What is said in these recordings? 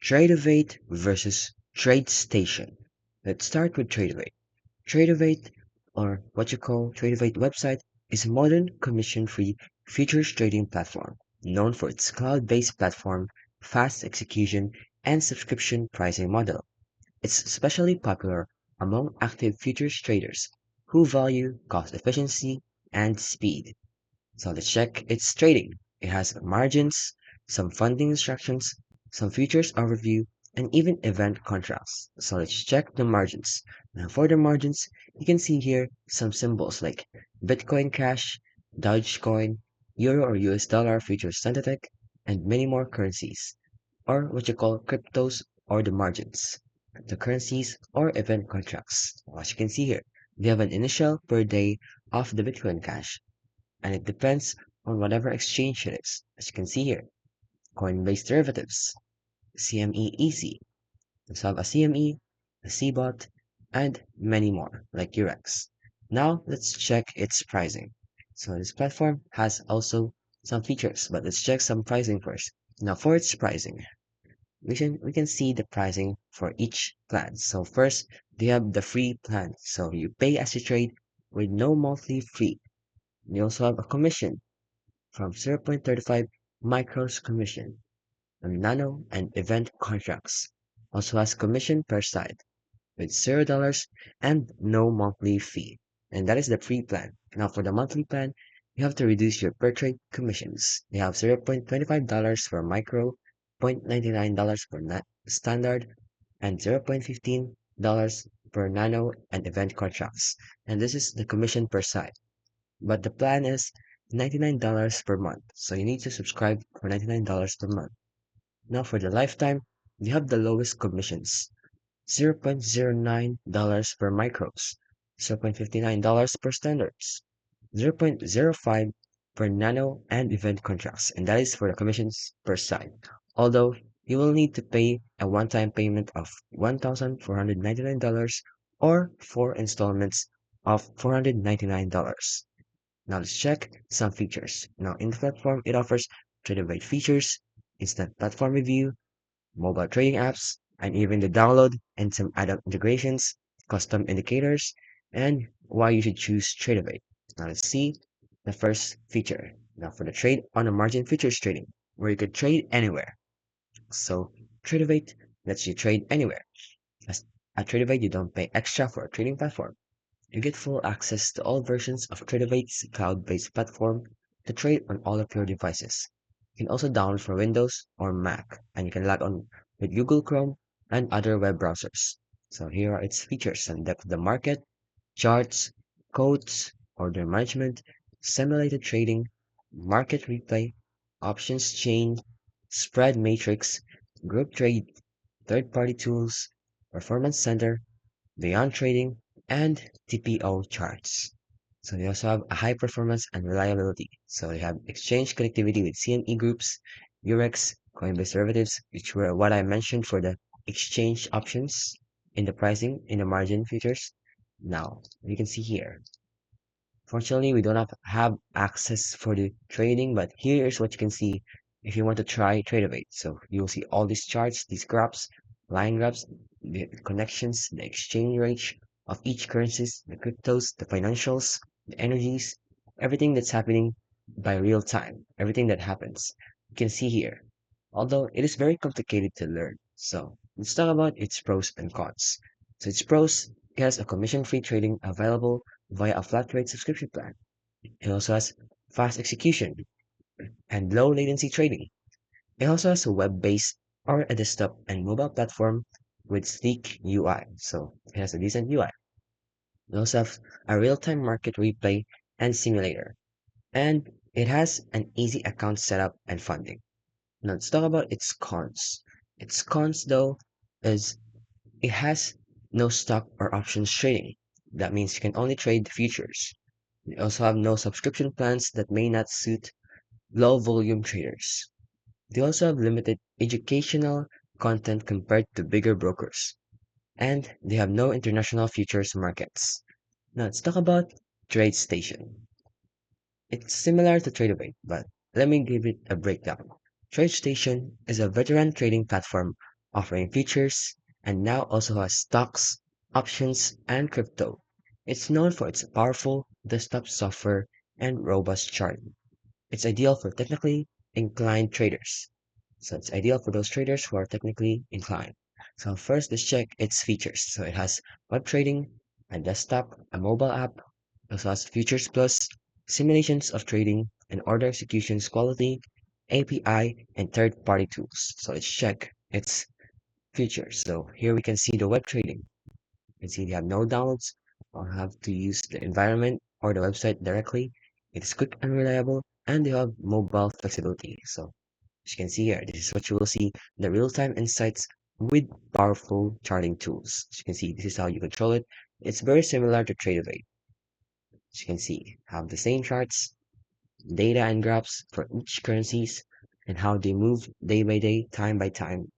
Tradovate versus TradeStation. Let's start with Tradovate. Tradovate, or what you call Tradovate website, is a modern commission-free futures trading platform known for its cloud-based platform, fast execution, and subscription pricing model. It's especially popular among active futures traders who value cost efficiency and speed. So let's check its trading. It has margins, some funding instructions, some futures overview, and even event contracts. So let's check the margins. Now for the margins, you can see here some symbols like Bitcoin Cash, Dogecoin, Euro or US dollar futures synthetic, and many more currencies, or what you call cryptos or the margins. The currencies or event contracts. As you can see here, they have an initial per day of the Bitcoin Cash and it depends on whatever exchange it is. As you can see here, Coinbase derivatives, CME Easy, we have a CME, a CBOT, and many more like Eurex. Now let's check its pricing. So this platform has also some features, but let's check some pricing first. Now for its pricing, we can see the pricing for each plan. So first, they have the free plan. So you pay as you trade with no monthly fee. You also have a commission from 0.35 micros commission on nano and event contracts. Also has commission per side with $0 and no monthly fee. And that is the free plan. Now for the monthly plan, you have to reduce your per trade commissions. They have $0.25 for micro, $0.99 for standard, and $0.15 per nano and event contracts. And this is the commission per side. But the plan is $99 per month, so you need to subscribe for $99 per month. Now for the lifetime, you have the lowest commissions, $0.09 per micros, $0.59 per standards, $0.05 per nano and event contracts, and that is for the commissions per side. Although you will need to pay a one-time payment of $1,499 or 4 installments of $499. Now let's check some features. Now in the platform, it offers Tradovate features, instant platform review, mobile trading apps, and even the download and some add-on integrations, custom indicators, and why you should choose Tradovate. Now let's see the first feature. Now for the trade on a margin futures trading, where you could trade anywhere. So Tradovate lets you trade anywhere. As at Tradovate, you don't pay extra for a trading platform. You get full access to all versions of Tradovate's cloud-based platform to trade on all of your devices. You can also download for Windows or Mac, and you can log on with Google Chrome and other web browsers. So here are its features and depth of the market, charts, codes, order management, simulated trading, market replay, options chain, spread matrix, group trade, third-party tools, performance center, beyond trading, and TPO charts. So they also have a high performance and reliability. So they have exchange connectivity with CME groups, Eurex, Coinbase derivatives, which were what I mentioned for the exchange options in the pricing in the margin features. Now, you can see here. Fortunately, we don't have access for the trading, but here's what you can see if you want to try Tradovate. So you'll see all these charts, these graphs, line graphs, the connections, the exchange rate of each currencies, the cryptos, the financials, the energies, everything that's happening by real time, everything that happens. You can see here. Although it is very complicated to learn. So let's talk about its pros and cons. So its pros, it has a commission-free trading available via a flat rate subscription plan. It also has fast execution and low latency trading. It also has a web-based or a desktop and mobile platform with sleek UI. So it has a decent UI. It also has a real-time market replay and simulator. And it has an easy account setup and funding. Now let's talk about its cons. Its cons though is it has no stock or options trading. That means you can only trade the futures. They also have no subscription plans that may not suit low volume traders. They also have limited educational content compared to bigger brokers. And they have no international futures markets. Now let's talk about TradeStation. It's similar to Tradovate, but let me give it a breakdown. TradeStation is a veteran trading platform offering features, and now also has stocks, options, and crypto. It's known for its powerful desktop software and robust charting. It's ideal for technically inclined traders. So it's ideal for those traders who are technically inclined. So first, let's check its features. So it has web trading, a desktop, a mobile app, it also has Futures Plus, simulations of trading, and order executions quality, API, and third-party tools. So let's check its features. So here we can see the web trading. You can see they have no downloads or have to use the environment or the website directly. It is quick and reliable, and they have mobile flexibility. So as you can see here, this is what you will see, the real-time insights with powerful charting tools. As you can see, this is how you control it. It's very similar to Tradovate. As you can see, have the same charts, data and graphs for each currencies, and how they move day by day, time by time,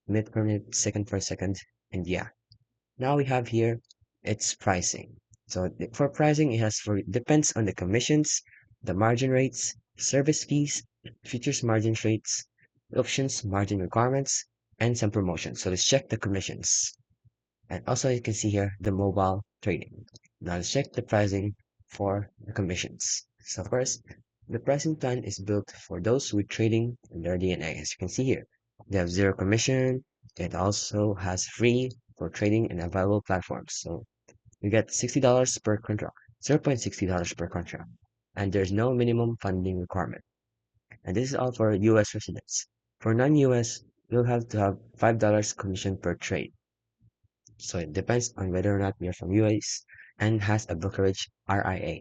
minute per minute, second per second, and yeah. Now we have here its pricing. So for pricing, it has for depends on the commissions, the margin rates, service fees, futures margin rates, options margin requirements, and some promotions. So let's check the commissions. And also you can see here the mobile trading. Now let's check the pricing for the commissions. So first, the pricing plan is built for those with trading in their DNA. As you can see here, they have zero commission. It also has free for trading in available platforms. So you get $60 per contract, $0.60 per contract. And there's no minimum funding requirement. And this is all for US residents. For non-US, you'll have to have $5 commission per trade. So it depends on whether or not you're from US and has a brokerage RIA.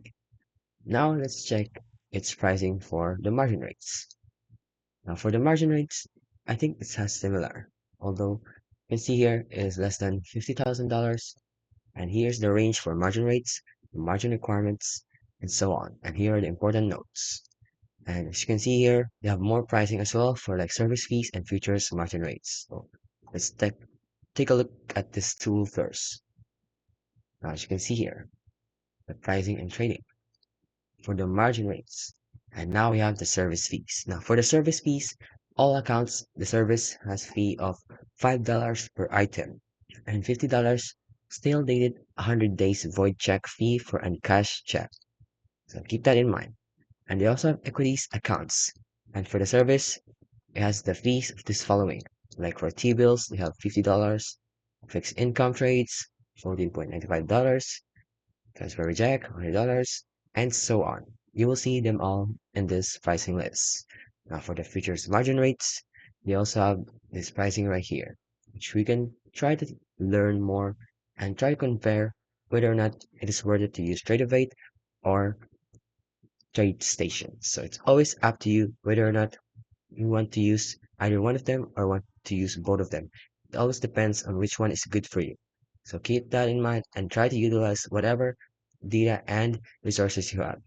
Now let's check its pricing for the margin rates. Now for the margin rates, I think it has similar, although you can see here is less than $50,000. And here's the range for margin rates, margin requirements, and so on. And here are the important notes. And as you can see here, they have more pricing as well for like service fees and futures margin rates. So let's take a look at this tool first. Now, as you can see here, the pricing and trading for the margin rates. And now we have the service fees. Now, for the service fees, all accounts, the service has fee of $5 per item and $50 stale dated 100 days void check fee for uncashed check. So keep that in mind. And they also have equities accounts. And for the service, it has the fees of this following. Like for T-bills, they have $50, fixed income trades, $14.95, transfer reject, $100, and so on. You will see them all in this pricing list. Now for the futures margin rates, they also have this pricing right here, which we can try to learn more and try to compare whether or not it is worth it to use Tradovate or TradeStation. So it's always up to you whether or not you want to use either one of them or want to use both of them. It always depends on which one is good for you. So keep that in mind and try to utilize whatever data and resources you have.